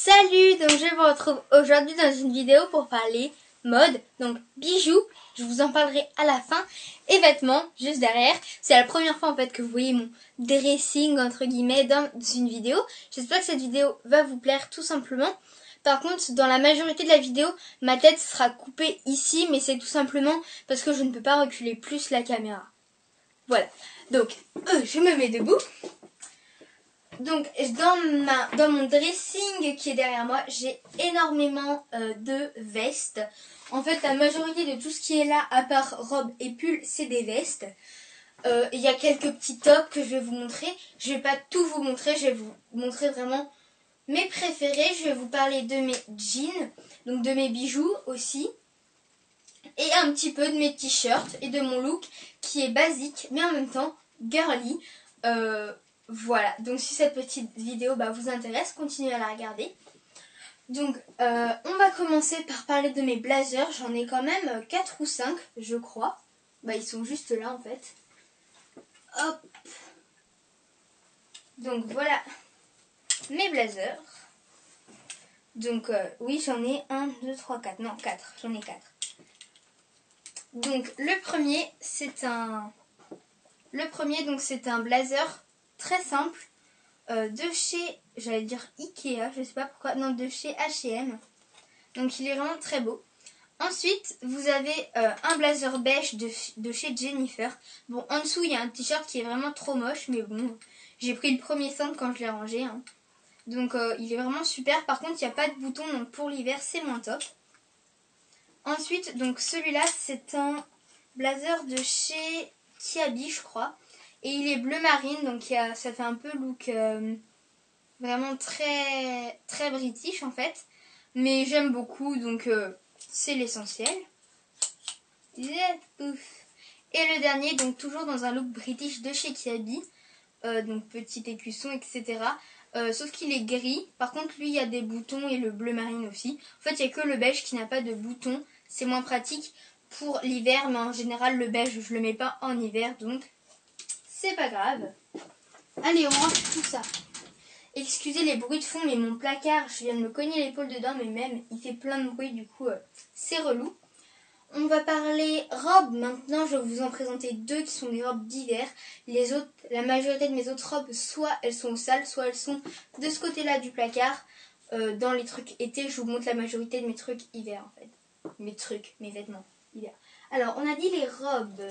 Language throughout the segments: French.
Salut, donc je vous retrouve aujourd'hui dans une vidéo pour parler mode, donc bijoux, je vous en parlerai à la fin, et vêtements, juste derrière. C'est la première fois en fait que vous voyez mon dressing entre guillemets dans une vidéo. J'espère que cette vidéo va vous plaire tout simplement. Par contre, dans la majorité de la vidéo, ma tête sera coupée ici, mais c'est tout simplement parce que je ne peux pas reculer plus la caméra. Voilà, donc je me mets debout. Donc dans mon dressing qui est derrière moi, j'ai énormément de vestes. En fait, la majorité de tout ce qui est là, à part robe et pull, c'est des vestes. Il y a quelques petits tops que je vais vous montrer. Je vais pas tout vous montrer, je vais vous montrer vraiment mes préférés. Je vais vous parler de mes jeans, donc de mes bijoux aussi. Et un petit peu de mes t-shirts et de mon look qui est basique mais en même temps girly. Voilà, donc si cette petite vidéo vous intéresse, continuez à la regarder. Donc on va commencer par parler de mes blazers. J'en ai quand même 4 ou 5 je crois. Ils sont juste là en fait. Hop. Donc voilà mes blazers. Donc oui, j'en ai 1, 2, 3, 4. Non, 4. J'en ai 4. Donc le premier c'est un blazer très simple de chez, j'allais dire Ikea, je sais pas pourquoi, non, de chez H&M. Donc il est vraiment très beau. Ensuite, vous avez un blazer beige de chez Jennifer. Bon, en dessous, il y a un t-shirt qui est vraiment trop moche, mais bon, j'ai pris le premier simple quand je l'ai rangé. Hein. Donc il est vraiment super. Par contre, il n'y a pas de bouton, donc pour l'hiver, c'est moins top. Ensuite, donc celui-là, c'est un blazer de chez Kiabi, je crois. Et il est bleu marine, donc ça fait un peu look vraiment très, très british en fait. Mais j'aime beaucoup, donc c'est l'essentiel. Et le dernier, donc toujours dans un look british de chez Kiabi. Donc petit écusson, etc. Sauf qu'il est gris. Par contre, lui, il y a des boutons et le bleu marine aussi. En fait, il n'y a que le beige qui n'a pas de boutons. C'est moins pratique pour l'hiver, mais en général, le beige, je le mets pas en hiver, donc c'est pas grave. Allez, on range tout ça. Excusez les bruits de fond, mais mon placard, je viens de me cogner l'épaule dedans, mais même, il fait plein de bruit, du coup, c'est relou. On va parler robes maintenant. Je vais vous en présenter 2 qui sont des robes d'hiver. Les autres, la majorité de mes autres robes, soit elles sont au sale, soit elles sont de ce côté-là du placard. Dans les trucs été, je vous montre la majorité de mes trucs hiver en fait. Mes vêtements hiver. Alors, on a dit les robes.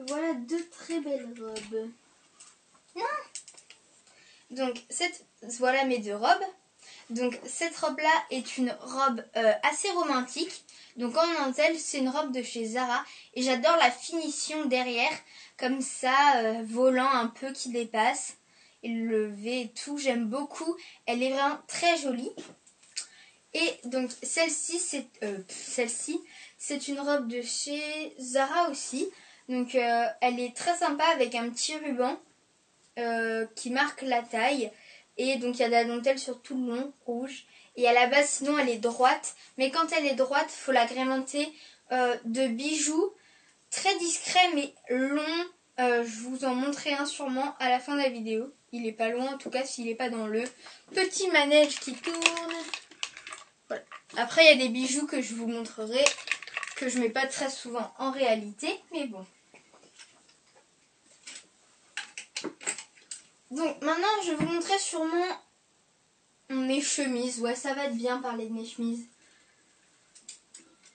Voilà 2 très belles robes. Non. Donc, voilà mes 2 robes. Donc cette robe-là est une robe assez romantique. Donc en dentelle, c'est une robe de chez Zara. Et j'adore la finition derrière. Comme ça, volant un peu qui dépasse. Et le V et tout, j'aime beaucoup. Elle est vraiment très jolie. Et donc celle-ci, c'est une robe de chez Zara aussi. Donc elle est très sympa avec un petit ruban qui marque la taille. Et donc il y a de la dentelle sur tout le long, rouge. Et à la base, sinon elle est droite. Mais quand elle est droite, il faut l'agrémenter de bijoux très discrets mais longs. Je vous en montrerai un sûrement à la fin de la vidéo. Il est pas loin, en tout cas s'il n'est pas dans le petit manège qui tourne. Voilà. Après, il y a des bijoux que je vous montrerai, que je mets pas très souvent en réalité. Mais bon. Donc maintenant je vais vous montrer sûrement mes chemises. Ouais, ça va être bien parler de mes chemises.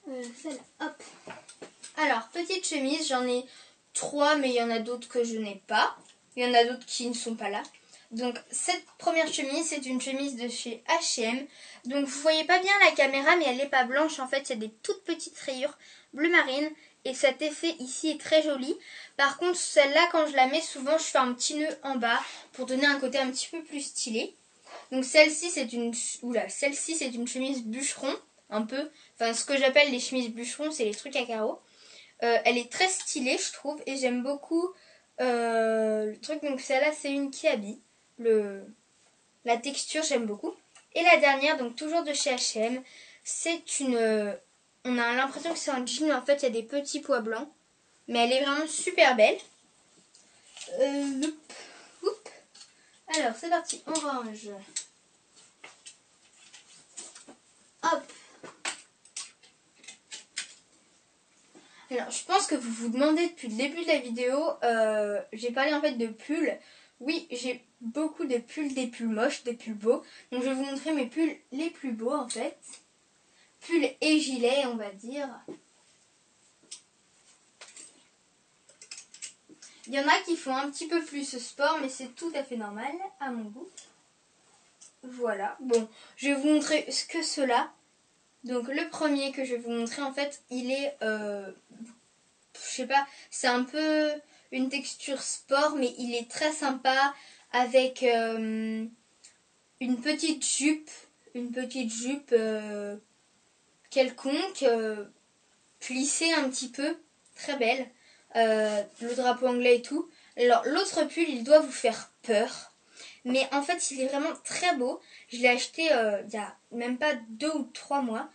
Celle-là, hop. Alors, petite chemise, j'en ai 3, mais il y en a d'autres que je n'ai pas. Il y en a d'autres qui ne sont pas là. Donc cette première chemise, c'est une chemise de chez H&M. Donc vous voyez pas bien la caméra, mais elle n'est pas blanche. En fait, il y a des toutes petites rayures bleu marine. Et cet effet ici est très joli. Par contre, celle-là, quand je la mets, souvent, je fais un petit nœud en bas pour donner un côté un petit peu plus stylé. Donc celle-ci, c'est une chemise bûcheron, un peu. Enfin, ce que j'appelle les chemises bûcheron, c'est les trucs à carreaux. Elle est très stylée, je trouve, et j'aime beaucoup le truc. Donc celle-là, c'est une Kiabi. La texture, j'aime beaucoup. Et la dernière, donc toujours de chez H&M, c'est une... on a l'impression que c'est un jean, mais en fait, il y a des petits pois blancs. Mais elle est vraiment super belle. Alors, c'est parti, on range Alors, je pense que vous vous demandez depuis le début de la vidéo, j'ai parlé en fait de pulls. Oui, j'ai beaucoup de pulls, des pulls moches, des pulls beaux. Donc je vais vous montrer mes pulls les plus beaux en fait. Pulls et gilets, on va dire. Il y en a qui font un petit peu plus sport, mais c'est tout à fait normal à mon goût. Voilà, bon, je vais vous montrer ce que cela. Donc le premier que je vais vous montrer en fait, il est, je sais pas, c'est un peu une texture sport, mais il est très sympa avec une petite jupe quelconque, plissée un petit peu, très belle, le drapeau anglais et tout. Alors l'autre pull, il doit vous faire peur. Mais en fait, il est vraiment très beau. Je l'ai acheté il y a même pas 2 ou 3 mois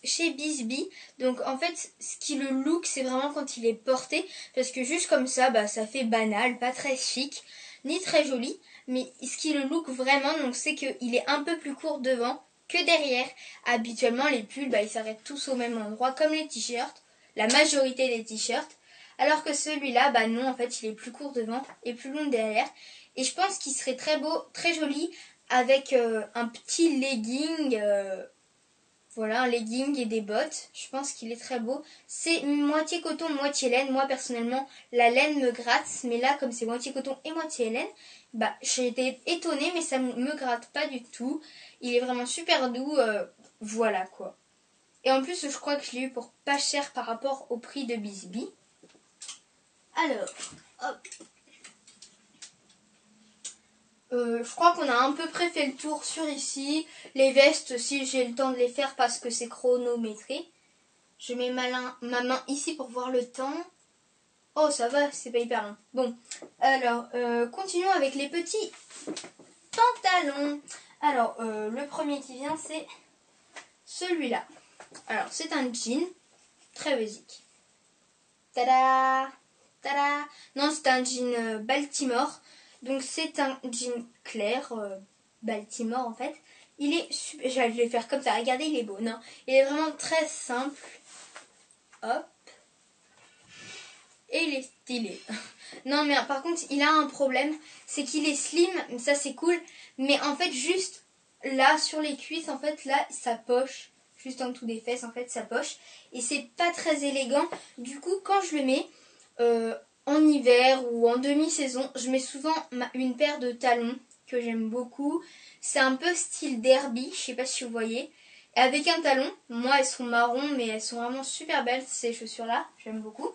chez Bisbee. Donc en fait, ce qui le look, c'est vraiment quand il est porté. Parce que juste comme ça, bah, ça fait banal, pas très chic, ni très joli. Mais ce qui le look vraiment, donc c'est qu'il est un peu plus court devant que derrière. Habituellement, les pulls, bah, ils s'arrêtent tous au même endroit, comme les t-shirts. La majorité des t-shirts. Alors que celui-là, bah non, en fait, il est plus court devant et plus long derrière. Et je pense qu'il serait très beau, très joli avec un petit legging. Voilà, un legging et des bottes. Je pense qu'il est très beau. C'est moitié coton, moitié laine. Moi, personnellement, la laine me gratte. Mais là, comme c'est moitié coton et moitié laine, bah, j'ai été étonnée, mais ça me gratte pas du tout. Il est vraiment super doux. Voilà, quoi. Et en plus, je crois que je l'ai eu pour pas cher par rapport au prix de Bisbee. Alors, hop. Je crois qu'on a à peu près fait le tour sur ici. Les vestes, si j'ai le temps de les faire parce que c'est chronométré. Je mets ma main ici pour voir le temps. Oh, ça va, c'est pas hyper long. Bon, alors, continuons avec les petits pantalons. Alors, le premier qui vient, c'est celui-là. Alors, c'est un jean, très basique. Tada! Tada! Non, c'est un jean Baltimore. Donc c'est un jean clair, Baltimore en fait. Il est super, je vais le faire comme ça, regardez il est beau, non? Il est vraiment très simple. Hop. Et il est stylé. Non mais par contre il a un problème, c'est qu'il est slim, ça c'est cool. Mais en fait juste là sur les cuisses, en fait là sa poche, juste en dessous des fesses en fait sa poche. Et c'est pas très élégant. Du coup quand je le mets... en hiver ou en demi-saison, je mets souvent une paire de talons que j'aime beaucoup. C'est un peu style derby, je sais pas si vous voyez. Et avec un talon, moi elles sont marron mais elles sont vraiment super belles ces chaussures là, j'aime beaucoup.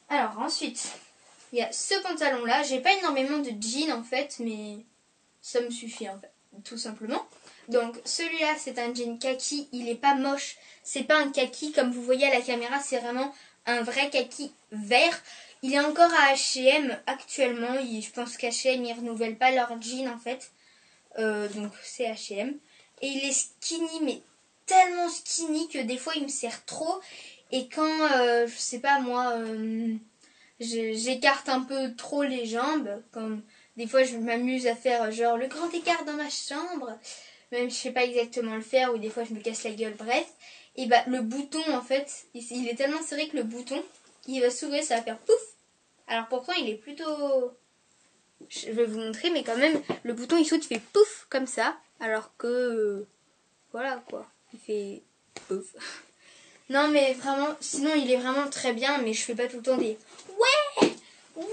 Alors ensuite, il y a ce pantalon là, j'ai pas énormément de jeans en fait mais ça me suffit en fait, tout simplement. Donc celui-là c'est un jean kaki, il est pas moche, c'est pas un kaki comme vous voyez à la caméra, c'est vraiment un vrai kaki vert. Il est encore à H&M actuellement, je pense qu'H&M ils renouvellent pas leur jean en fait, donc c'est H&M. Et il est skinny mais tellement skinny que des fois il me sert trop. Et quand, je sais pas moi, j'écarte un peu trop les jambes, comme des fois je m'amuse à faire genre le grand écart dans ma chambre, même je sais pas exactement le faire, ou des fois je me casse la gueule, bref. Et bah le bouton en fait, il est tellement serré que le bouton, il va s'ouvrir, ça va faire pouf. Alors pourtant il est plutôt... Je vais vous montrer, mais quand même, le bouton il saute, il fait pouf comme ça, alors que... voilà quoi, il fait pouf. Non mais vraiment, sinon il est vraiment très bien, mais je fais pas tout le temps des ouais, oui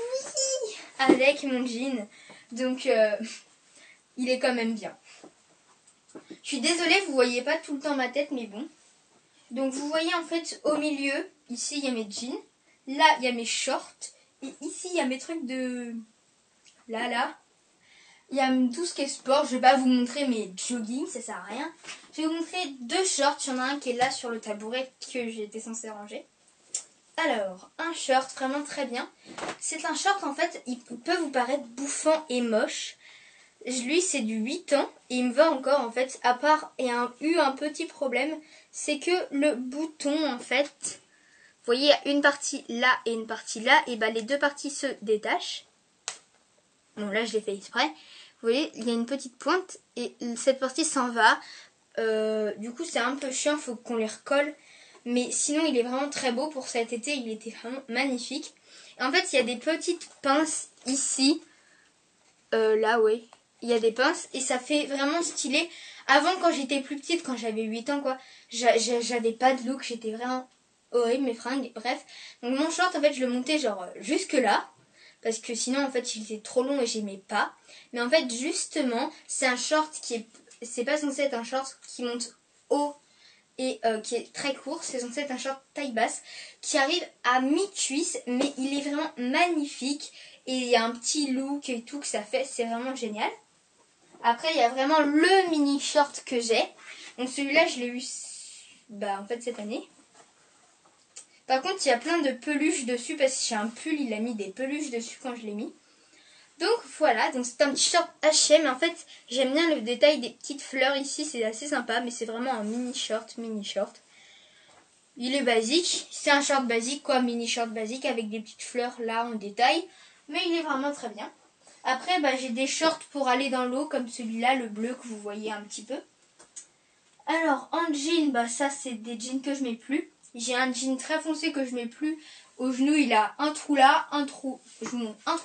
avec mon jean. Donc il est quand même bien. Je suis désolée, vous voyez pas tout le temps ma tête, mais bon. Donc vous voyez en fait au milieu, ici il y a mes jeans, là il y a mes shorts, et ici il y a mes trucs de... Là. Il y a tout ce qui est sport, je vais pas vous montrer mes jogging, ça sert à rien. Je vais vous montrer 2 shorts, il y en a un qui est là sur le tabouret que j'étais censée ranger. Alors, un short vraiment très bien. C'est un short en fait, il peut vous paraître bouffant et moche. Lui c'est du 8 ans et il me va encore en fait, à part il y a eu un petit problème, c'est que le bouton en fait, vous voyez il y a une partie là et une partie là, et bah les deux parties se détachent. Bon là je l'ai fait exprès. Vous voyez il y a une petite pointe et cette partie s'en va. Du coup c'est un peu chiant, faut qu'on les recolle. Mais sinon, il est vraiment très beau pour cet été. Il était vraiment magnifique. Et en fait, il y a des petites pinces ici. Là, oui. Il y a des pinces et ça fait vraiment stylé. Avant, quand j'étais plus petite, quand j'avais 8 ans, quoi, j'avais pas de look. J'étais vraiment horrible, mes fringues. Bref. Donc, mon short, en fait, je le montais genre jusque là. Parce que sinon, en fait, il était trop long et j'aimais pas. Mais en fait, justement, c'est un short qui est... C'est pas censé être un short qui monte haut et qui est très court. C'est censé être un short taille basse qui arrive à mi-cuisse. Mais il est vraiment magnifique. Et il y a un petit look et tout que ça fait. C'est vraiment génial. Après, il y a vraiment le mini short que j'ai. Donc celui-là, je l'ai eu en fait cette année. Par contre, il y a plein de peluches dessus parce que j'ai un pull, il a mis des peluches dessus quand je l'ai mis. Donc voilà, donc c'est un petit short H&M. En fait, j'aime bien le détail des petites fleurs ici, c'est assez sympa, mais c'est vraiment un mini short. Il est basique, c'est un short basique quoi, mini short basique avec des petites fleurs là en détail, mais il est vraiment très bien. Après, j'ai des shorts pour aller dans l'eau comme celui-là, le bleu que vous voyez un petit peu. Alors en jean, ça c'est des jeans que je mets plus. J'ai un jean très foncé que je mets plus. Au genou, il a un trou là, un trou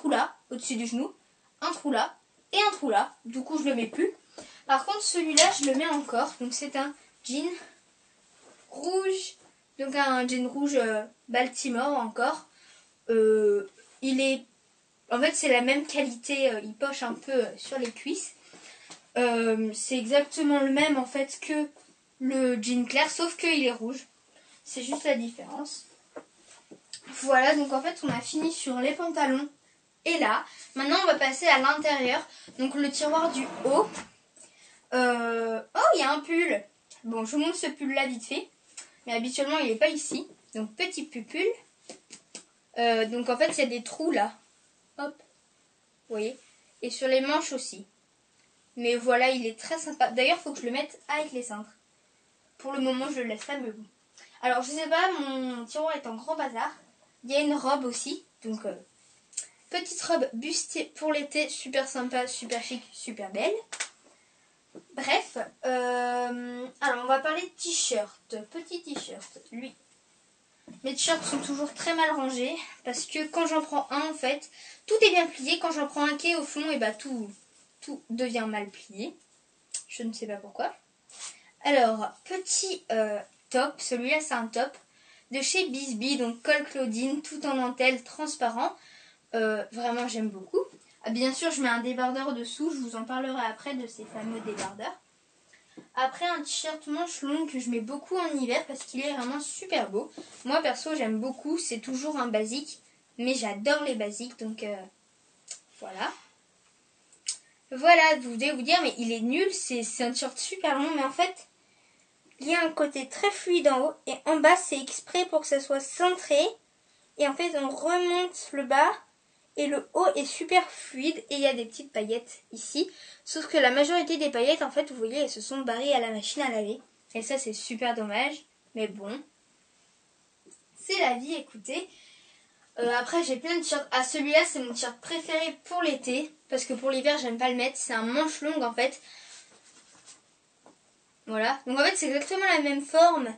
là, au-dessus du genou, un trou là et un trou là. Du coup, je le mets plus. Par contre, celui-là, je le mets encore. Donc, c'est un jean rouge. Donc, un jean rouge Baltimore encore. Il est... En fait, c'est la même qualité. Il poche un peu sur les cuisses. C'est exactement le même, en fait, que le jean clair, sauf qu'il est rouge. C'est juste la différence. Voilà, donc en fait on a fini sur les pantalons et là. Maintenant on va passer à l'intérieur. Donc le tiroir du haut. Oh, il y a un pull. Bon, je vous montre ce pull là vite fait. Mais habituellement il n'est pas ici. Donc petit pull. Donc en fait il y a des trous là. Hop. Vous voyez. Et sur les manches aussi. Mais voilà, il est très sympa. D'ailleurs il faut que je le mette avec les cintres. Pour le moment je le laisse pas, mais bon. Alors je sais pas, mon tiroir est en grand bazar. Il y a une robe aussi, donc petite robe bustée pour l'été, super sympa, super chic, super belle. Bref, alors on va parler de t-shirt, petit t-shirt, lui. Mes t-shirts sont toujours très mal rangés, parce que quand j'en prends un en fait, tout est bien plié, quand j'en prends un qui est au fond, et tout devient mal plié. Je ne sais pas pourquoi. Alors, petit top, celui-là c'est un top. De chez Bisbee, donc col Claudine, tout en dentelle, transparent. Vraiment, j'aime beaucoup. Bien sûr, je mets un débardeur dessous. Je vous en parlerai après de ces fameux débardeurs. Après, un t-shirt manche longue que je mets beaucoup en hiver parce qu'il est vraiment super beau. Moi, perso, j'aime beaucoup. C'est toujours un basique, mais j'adore les basiques. Donc, voilà. Voilà, je voulais vous dire, mais il est nul. C'est un t-shirt super long, mais en fait... Il y a un côté très fluide en haut et en bas c'est exprès pour que ça soit cintré. Et en fait on remonte le bas et le haut est super fluide et il y a des petites paillettes ici. Sauf que la majorité des paillettes en fait vous voyez elles se sont barrées à la machine à laver. Et ça c'est super dommage. Mais bon, c'est la vie, écoutez. Après j'ai plein de t-shirts. Ah, celui-là c'est mon t-shirt préféré pour l'été. Parce que pour l'hiver j'aime pas le mettre. C'est un manche longue en fait. Voilà, donc en fait c'est exactement la même forme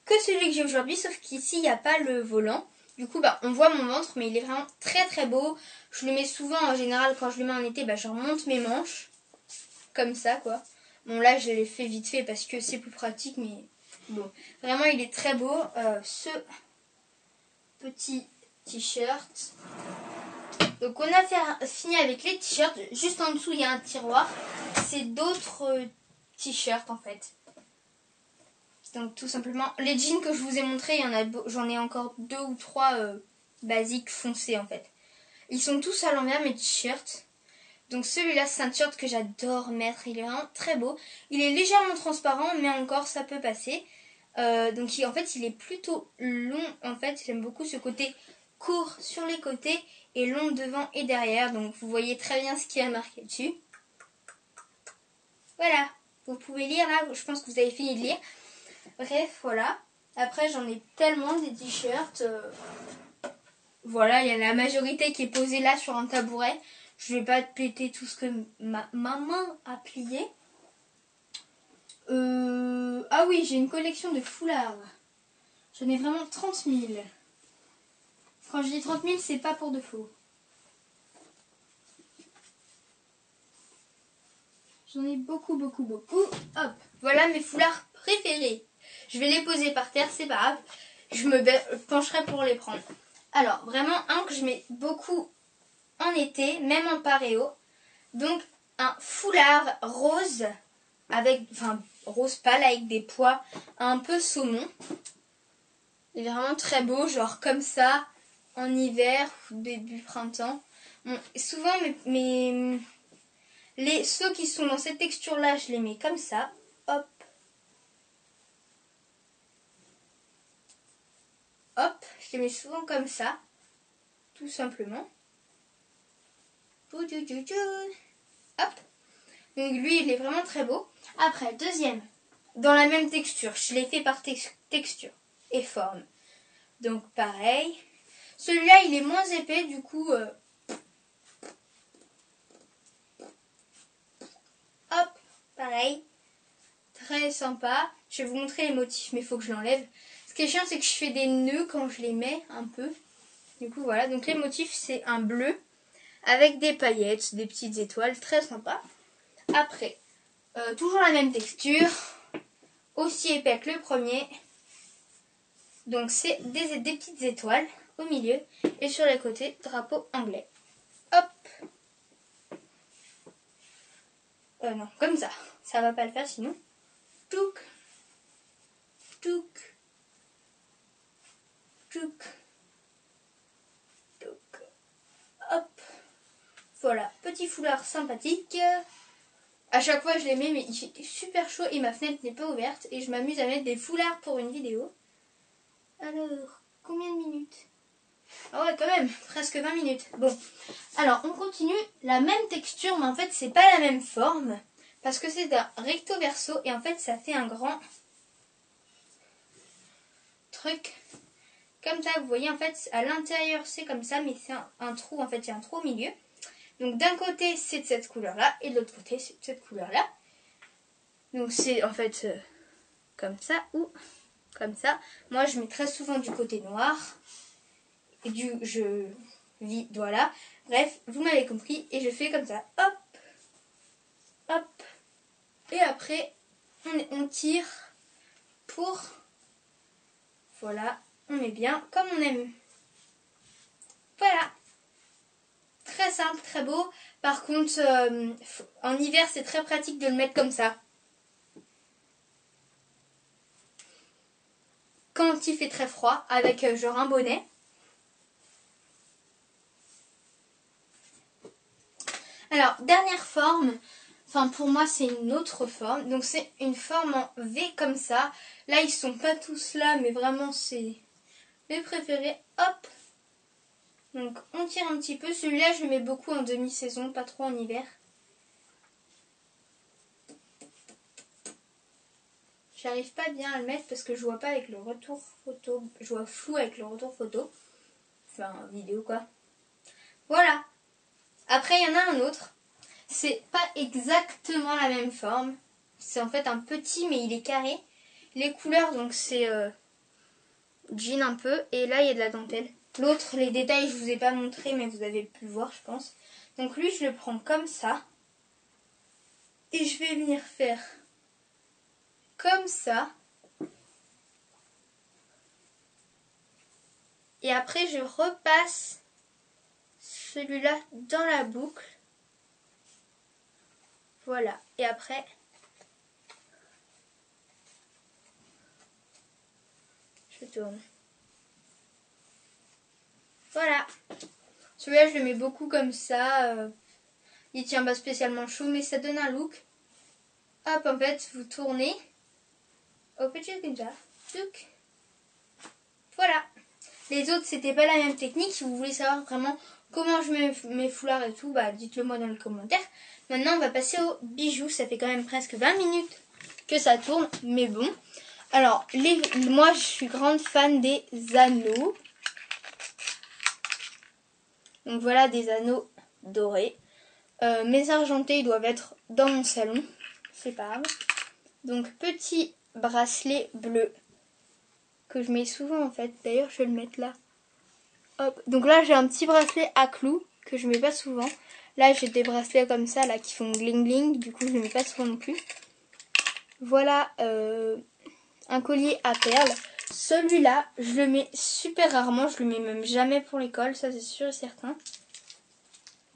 que celui que j'ai aujourd'hui, sauf qu'ici il n'y a pas le volant. Du coup on voit mon ventre, mais il est vraiment très très beau. Je le mets souvent en général quand je le mets en été, je remonte mes manches. Comme ça quoi. Bon là je l'ai fait vite fait parce que c'est plus pratique, mais bon. Vraiment il est très beau. Ce petit t-shirt. Donc on a fini avec les t-shirts. Juste en dessous il y a un tiroir. C'est d'autres t-shirts en fait. Donc tout simplement, les jeans que je vous ai montrés, j'en ai encore 2 ou 3 basiques foncés en fait. Ils sont tous à l'envers mes t-shirts. Donc celui-là c'est un t-shirt que j'adore mettre, il est vraiment très beau. Il est légèrement transparent mais encore ça peut passer. Donc en fait il est plutôt long en fait, j'aime beaucoup ce côté court sur les côtés et long devant et derrière. Donc vous voyez très bien ce qu'il y a marqué dessus. Voilà, vous pouvez lire là, je pense que vous avez fini de lire. Bref, voilà. Après, j'en ai tellement des t-shirts. Voilà, il y a la majorité qui est posée là sur un tabouret. Je vais pas péter tout ce que ma main a plié. Ah oui, j'ai une collection de foulards. J'en ai vraiment 30 000. Quand je dis 30 000, c'est pas pour de faux. J'en ai beaucoup, beaucoup, beaucoup. Hop, voilà mes foulards préférés. Je vais les poser par terre, c'est pas grave. Je me pencherai pour les prendre. Alors, vraiment un que je mets beaucoup en été, même en paréo. Donc, un foulard rose, avec, enfin, rose pâle avec des pois un peu saumon. Il est vraiment très beau, genre comme ça, en hiver ou début printemps. Bon, souvent, ceux qui sont dans cette texture-là, je les mets comme ça. Hop. Hop, je les mets souvent comme ça. Tout simplement. Hop. Donc lui, il est vraiment très beau. Après, deuxième. Dans la même texture. Je l'ai fait par texture et forme. Donc pareil. Celui-là, il est moins épais. Du coup... Hop, pareil. Très sympa. Je vais vous montrer les motifs, mais il faut que je l'enlève. Ce qui est chiant, c'est que je fais des nœuds quand je les mets un peu. Du coup, voilà. Donc les motifs, c'est un bleu avec des paillettes, des petites étoiles. Très sympa. Après, toujours la même texture. Aussi épais que le premier. Donc c'est des petites étoiles au milieu. Et sur les côtés, drapeau anglais. Hop. Non, comme ça. Ça va pas le faire sinon. Touc. Touc. Touc. Touc. Hop. Voilà, petit foulard sympathique. À chaque fois je les mets, mais il fait super chaud et ma fenêtre n'est pas ouverte. Et je m'amuse à mettre des foulards pour une vidéo. Alors, combien de minutes? Ah ouais, quand même, presque 20 minutes. Bon, alors on continue. La même texture, mais en fait c'est pas la même forme. Parce que c'est un recto verso et en fait ça fait un grand truc. Comme ça, vous voyez, en fait, à l'intérieur c'est comme ça, mais c'est un trou, en fait, il y a un trou au milieu. Donc d'un côté c'est de cette couleur-là et de l'autre côté c'est de cette couleur-là. Donc c'est en fait comme ça ou comme ça. Moi je mets très souvent du côté noir. Et je vis, voilà. Bref, vous m'avez compris. Et je fais comme ça. Hop. Hop. Et après, on tire pour... Voilà. On met bien comme on aime. Voilà. Très simple, très beau. Par contre, en hiver, c'est très pratique de le mettre comme ça. Quand il fait très froid, avec genre un bonnet. Alors, dernière forme, enfin pour moi c'est une autre forme, donc c'est une forme en V comme ça. Là ils sont pas tous là, mais vraiment c'est mes préférés. Hop, donc on tire un petit peu, celui-là je le mets beaucoup en demi-saison, pas trop en hiver. J'arrive pas bien à le mettre parce que je vois pas avec le retour photo, je vois flou avec le retour photo, enfin vidéo quoi. Voilà, après il y en a un autre. C'est pas exactement la même forme. C'est en fait un petit, mais il est carré. Les couleurs, donc c'est jean un peu. Et là, il y a de la dentelle. L'autre, les détails, je vous ai pas montré, mais vous avez pu le voir, je pense. Donc lui, je le prends comme ça. Et je vais venir faire comme ça. Et après, je repasse celui-là dans la boucle. Voilà. Et après... je tourne. Voilà. Celui-là, je le mets beaucoup comme ça. Il tient pas spécialement chaud, mais ça donne un look. Hop, en fait, vous tournez. Au petit comme ça. Touc. Voilà. Les autres, c'était pas la même technique. Si vous voulez savoir vraiment comment je mets mes foulards et tout, bah dites-le moi dans les commentaires. Maintenant, on va passer aux bijoux. Ça fait quand même presque 20 minutes que ça tourne, mais bon. Alors, moi, je suis grande fan des anneaux. Donc voilà, des anneaux dorés. Mes argentés, ils doivent être dans mon salon. C'est pas grave. Donc, petit bracelet bleu. que je mets souvent en fait. D'ailleurs, je vais le mettre là. Hop. Donc là, j'ai un petit bracelet à clous que je mets pas souvent. Là, j'ai des bracelets comme ça là qui font gling gling. Du coup, je ne mets pas souvent non plus. Voilà un collier à perles. Celui-là, je le mets super rarement. Je le mets même jamais pour l'école. Ça, c'est sûr et certain.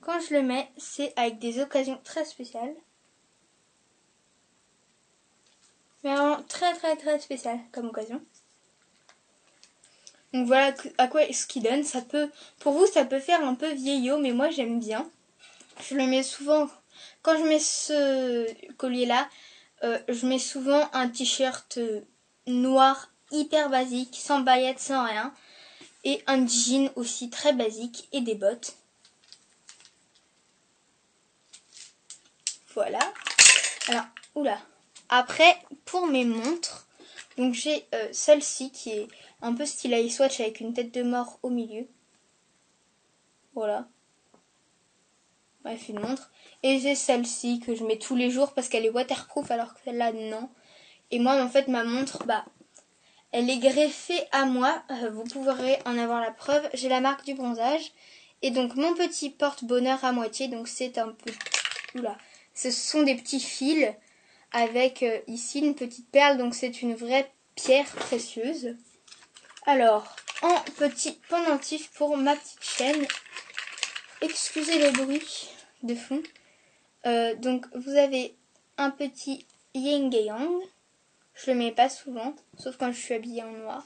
Quand je le mets, c'est avec des occasions très spéciales. Mais vraiment très spécial comme occasion. Donc voilà à quoi ce qu'il donne. Ça peut, pour vous, ça peut faire un peu vieillot, mais moi j'aime bien. Je le mets souvent, quand je mets ce collier-là, je mets souvent un t-shirt noir hyper basique, sans paillettes, sans rien. Et un jean aussi très basique et des bottes. Voilà. Alors, oula. Après, pour mes montres, donc j'ai celle-ci qui est un peu style iSwatch avec une tête de mort au milieu. Voilà. Bref, une montre. Et j'ai celle-ci que je mets tous les jours parce qu'elle est waterproof alors que celle-là, non. Et moi, en fait, ma montre, elle est greffée à moi. Vous pourrez en avoir la preuve. J'ai la marque du bronzage. Et donc, mon petit porte-bonheur à moitié. Donc, c'est un peu... Oula. Ce sont des petits fils avec ici une petite perle. Donc, c'est une vraie pierre précieuse. Alors, en petit pendentif pour ma petite chaîne. Excusez le bruit de fond. Donc, vous avez un petit yin et yang. Je le mets pas souvent, sauf quand je suis habillée en noir.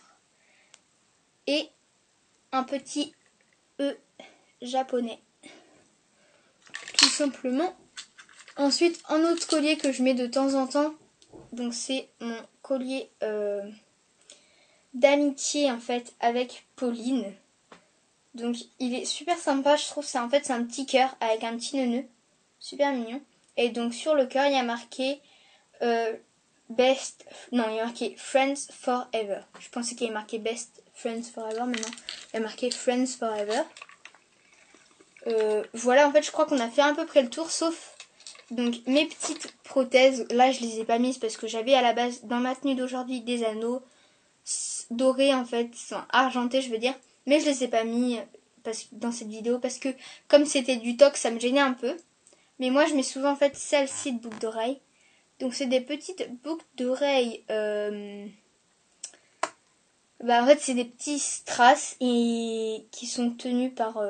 Et un petit E japonais. Tout simplement. Ensuite, un autre collier que je mets de temps en temps. Donc c'est mon collier d'amitié en fait avec Pauline. Donc il est super sympa, je trouve. C'est en fait c'est un petit cœur avec un petit nœud. Super mignon. Et donc sur le cœur il y a marqué Best... Non, il y a marqué Friends Forever. Je pensais qu'il y avait marqué Best Friends Forever, mais non. Il y a marqué Friends Forever. Voilà, en fait, je crois qu'on a fait à peu près le tour, sauf... Donc, mes petites prothèses, là, je les ai pas mises parce que j'avais à la base, dans ma tenue d'aujourd'hui, des anneaux dorés, en fait, enfin, argentés, je veux dire. Mais je les ai pas mis dans cette vidéo parce que, comme c'était du tox, ça me gênait un peu. Mais moi, je mets souvent, en fait, celle-ci de boucle d'oreille. Donc c'est des petites boucles d'oreilles. En fait c'est des petits strass et qui sont tenus par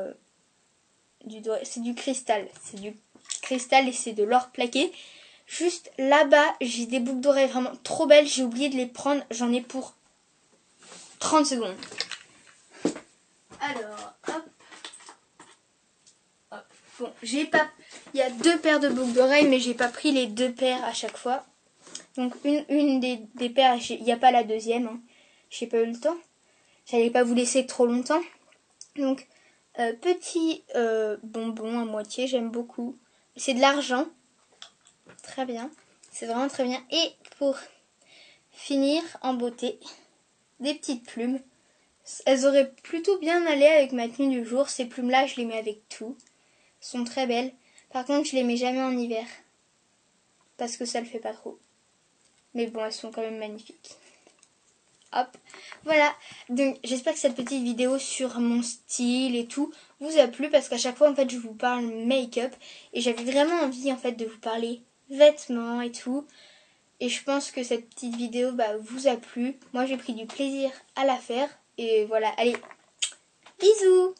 c'est du cristal. C'est du cristal et c'est de l'or plaqué. Juste là-bas j'ai des boucles d'oreilles vraiment trop belles. J'ai oublié de les prendre. J'en ai pour 30 secondes. Alors hop. Hop. Bon j'ai pas. Il y a 2 paires de boucles d'oreilles mais j'ai pas pris les 2 paires à chaque fois. Donc une des paires, il n'y a pas la deuxième. Hein. J'ai pas eu le temps. J'allais pas vous laisser trop longtemps. Donc petit bonbon à moitié, j'aime beaucoup. C'est de l'argent. Très bien. C'est vraiment très bien. Et pour finir en beauté, des petites plumes. Elles auraient plutôt bien allé avec ma tenue du jour. Ces plumes-là, je les mets avec tout. Elles sont très belles. Par contre, je les mets jamais en hiver. Parce que ça le fait pas trop. Mais bon, elles sont quand même magnifiques. Hop, voilà. Donc j'espère que cette petite vidéo sur mon style et tout vous a plu parce qu'à chaque fois en fait je vous parle make-up et j'avais vraiment envie en fait de vous parler vêtements et tout. Et je pense que cette petite vidéo vous a plu. Moi j'ai pris du plaisir à la faire et voilà. Allez, bisous.